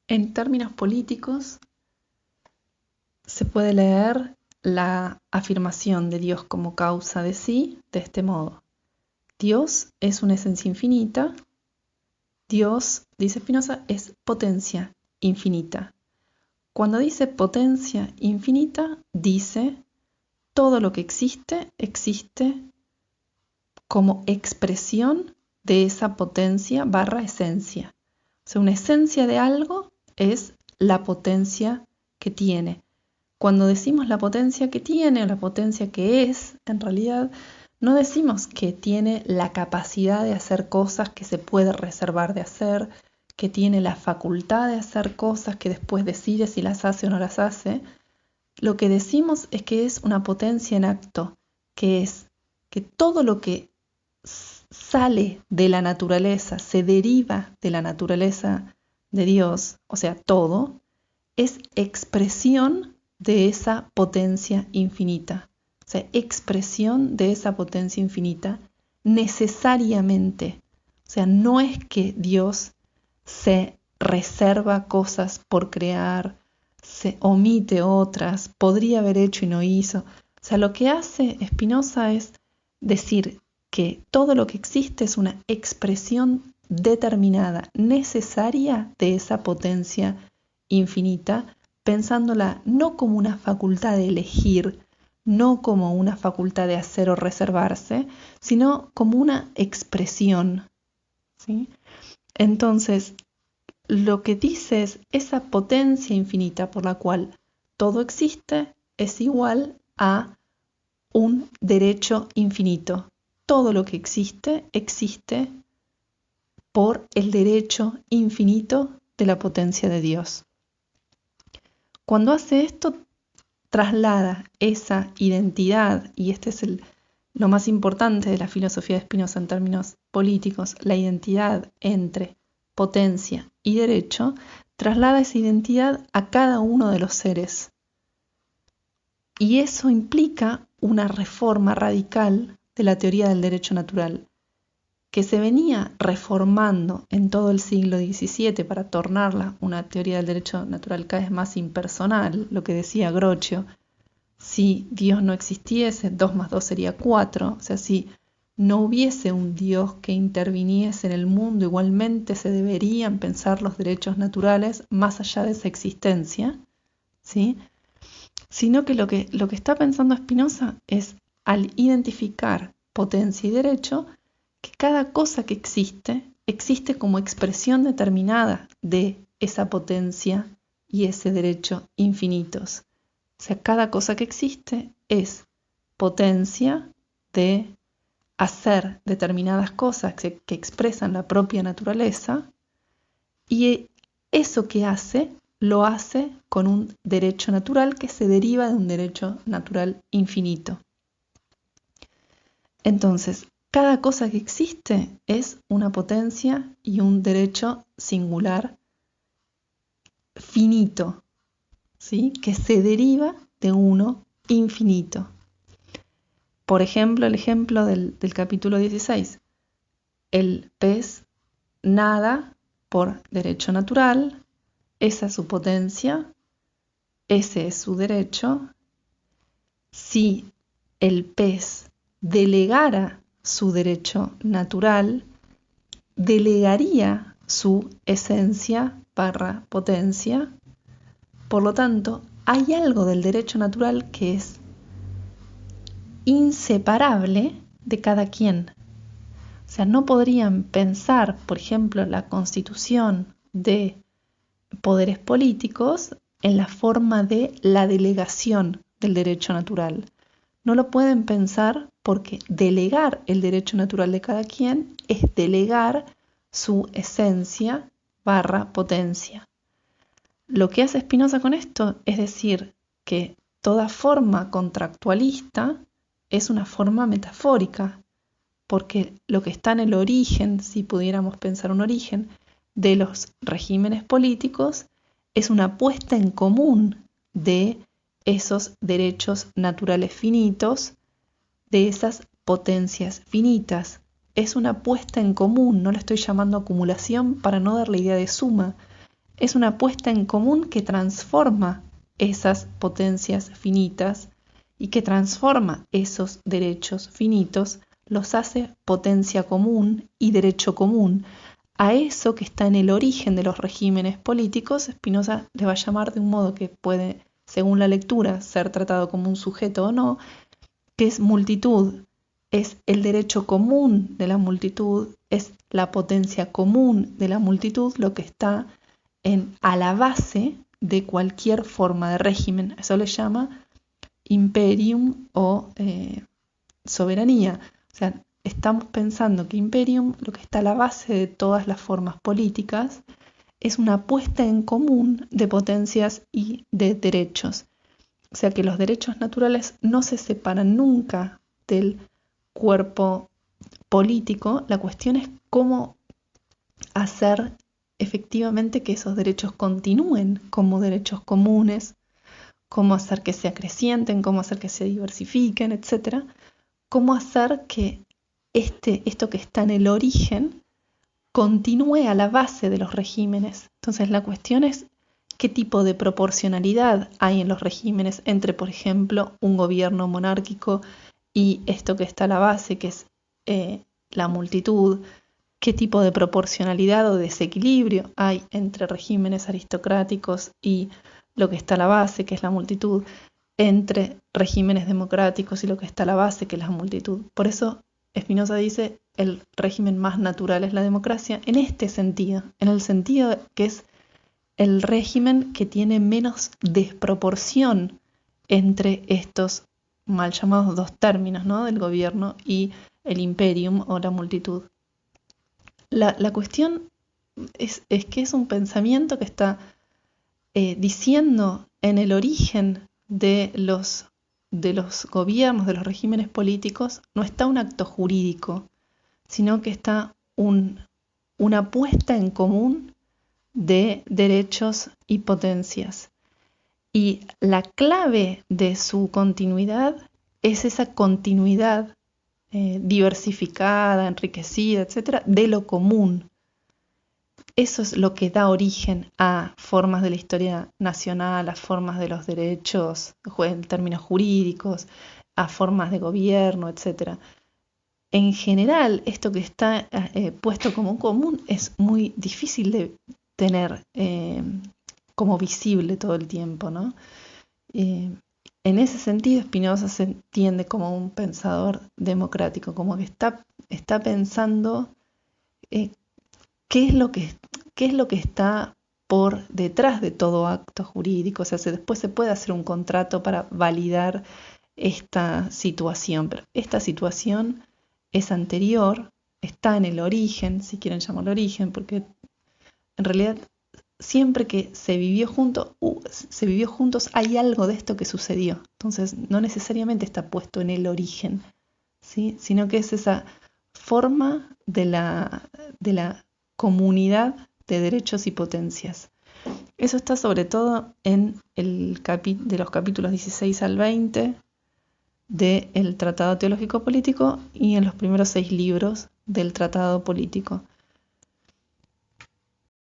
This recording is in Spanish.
En términos políticos, se puede leer la afirmación de Dios como causa de sí de este modo. Dios es una esencia infinita. Dios, dice Spinoza, es potencia infinita. Cuando dice potencia infinita, dice todo lo que existe, existe como expresión de esa potencia / esencia. O sea, una esencia de algo es la potencia que tiene. Cuando decimos la potencia que tiene o la potencia que es, en realidad no decimos que tiene la capacidad de hacer cosas que se puede reservar de hacer, que tiene la facultad de hacer cosas que después decide si las hace o no las hace. Lo que decimos es que es una potencia en acto, que es que todo lo que sale de la naturaleza, se deriva de la naturaleza de Dios, o sea, todo, es expresión de esa potencia infinita. O sea, expresión de esa potencia infinita necesariamente. O sea, no es que Dios se reserva cosas por crear, se omite otras, podría haber hecho y no hizo. O sea, lo que hace Spinoza es decir que todo lo que existe es una expresión determinada, necesaria de esa potencia infinita, pensándola no como una facultad de elegir, no como una facultad de hacer o reservarse, sino como una expresión, ¿sí? Entonces, lo que dice es esa potencia infinita por la cual todo existe es igual a un derecho infinito. Todo lo que existe existe por el derecho infinito de la potencia de Dios. Cuando hace esto, traslada esa identidad, y este es lo más importante de la filosofía de Spinoza en términos políticos, la identidad entre potencia y derecho, traslada esa identidad a cada uno de los seres. Y eso implica una reforma radical de la teoría del derecho natural, que se venía reformando en todo el siglo XVII para tornarla una teoría del derecho natural cada vez más impersonal, lo que decía Grocio: si Dios no existiese, 2 más 2 sería 4, o sea, si no hubiese un Dios que interviniese en el mundo, igualmente se deberían pensar los derechos naturales más allá de esa existencia, ¿sí? Sino que lo que está pensando Spinoza es, al identificar potencia y derecho, que cada cosa que existe como expresión determinada de esa potencia y ese derecho infinitos. O sea, cada cosa que existe es potencia de hacer determinadas cosas que expresan la propia naturaleza, y eso que hace lo hace con un derecho natural que se deriva de un derecho natural infinito. Entonces, cada cosa que existe es una potencia y un derecho singular finito, ¿sí? Que se deriva de uno infinito. Por ejemplo, el ejemplo del capítulo 16. El pez nada por derecho natural, esa es su potencia, ese es su derecho. Si el pez delegara su derecho natural, delegaría su esencia / potencia. Por lo tanto, hay algo del derecho natural que es inseparable de cada quien. O sea, no podrían pensar, por ejemplo, la constitución de poderes políticos en la forma de la delegación del derecho natural. No lo pueden pensar porque delegar el derecho natural de cada quien es delegar su esencia / potencia. Lo que hace Spinoza con esto es decir que toda forma contractualista es una forma metafórica, porque lo que está en el origen, si pudiéramos pensar un origen, de los regímenes políticos es una puesta en común de esos derechos naturales finitos, de esas potencias finitas. Es una puesta en común, no la estoy llamando acumulación para no dar la idea de suma. es una puesta en común que transforma esas potencias finitas y que transforma esos derechos finitos, los hace potencia común y derecho común. A eso que está en el origen de los regímenes políticos, Spinoza le va a llamar de un modo que puede, según la lectura, ser tratado como un sujeto o no, que es multitud, es el derecho común de la multitud, es la potencia común de la multitud, lo que está a la base de cualquier forma de régimen. Eso le llama imperium o soberanía. O sea, estamos pensando que imperium, lo que está a la base de todas las formas políticas, es una puesta en común de potencias y de derechos. O sea que los derechos naturales no se separan nunca del cuerpo político. La cuestión es cómo hacer efectivamente que esos derechos continúen como derechos comunes, cómo hacer que se acrecienten, cómo hacer que se diversifiquen, etc. Cómo hacer que esto que está en el origen continúe a la base de los regímenes. Entonces la cuestión es qué tipo de proporcionalidad hay en los regímenes entre, por ejemplo, un gobierno monárquico y esto que está a la base, que es la multitud. Qué tipo de proporcionalidad o desequilibrio hay entre regímenes aristocráticos y lo que está a la base, que es la multitud, entre regímenes democráticos y lo que está a la base, que es la multitud. Por eso Spinoza dice, el régimen más natural es la democracia, en este sentido, en el sentido que es el régimen que tiene menos desproporción entre estos mal llamados dos términos, ¿no? Del gobierno y el imperium o la multitud. La cuestión es que es un pensamiento que está diciendo en el origen de los gobiernos, de los regímenes políticos, no está un acto jurídico, sino que está una puesta en común de derechos y potencias. Y la clave de su continuidad es esa continuidad diversificada, enriquecida, etcétera, de lo común. Eso es lo que da origen a formas de la historia nacional, a formas de los derechos en términos jurídicos, a formas de gobierno, etcétera. En general, esto que está puesto como común es muy difícil de tener como visible todo el tiempo, ¿no? En ese sentido, Spinoza se entiende como un pensador democrático, como que está pensando qué es lo que está por detrás de todo acto jurídico. O sea, después se puede hacer un contrato para validar esta situación, pero esta situación es anterior, está en el origen, si quieren llamarlo origen, porque en realidad siempre que se vivió juntos hay algo de esto que sucedió. Entonces no necesariamente está puesto en el origen, ¿sí? Sino que es esa forma de la comunidad de derechos y potencias. Eso está sobre todo en de los capítulos 16 al 20 del Tratado Teológico Político y en los primeros 6 libros del Tratado Político.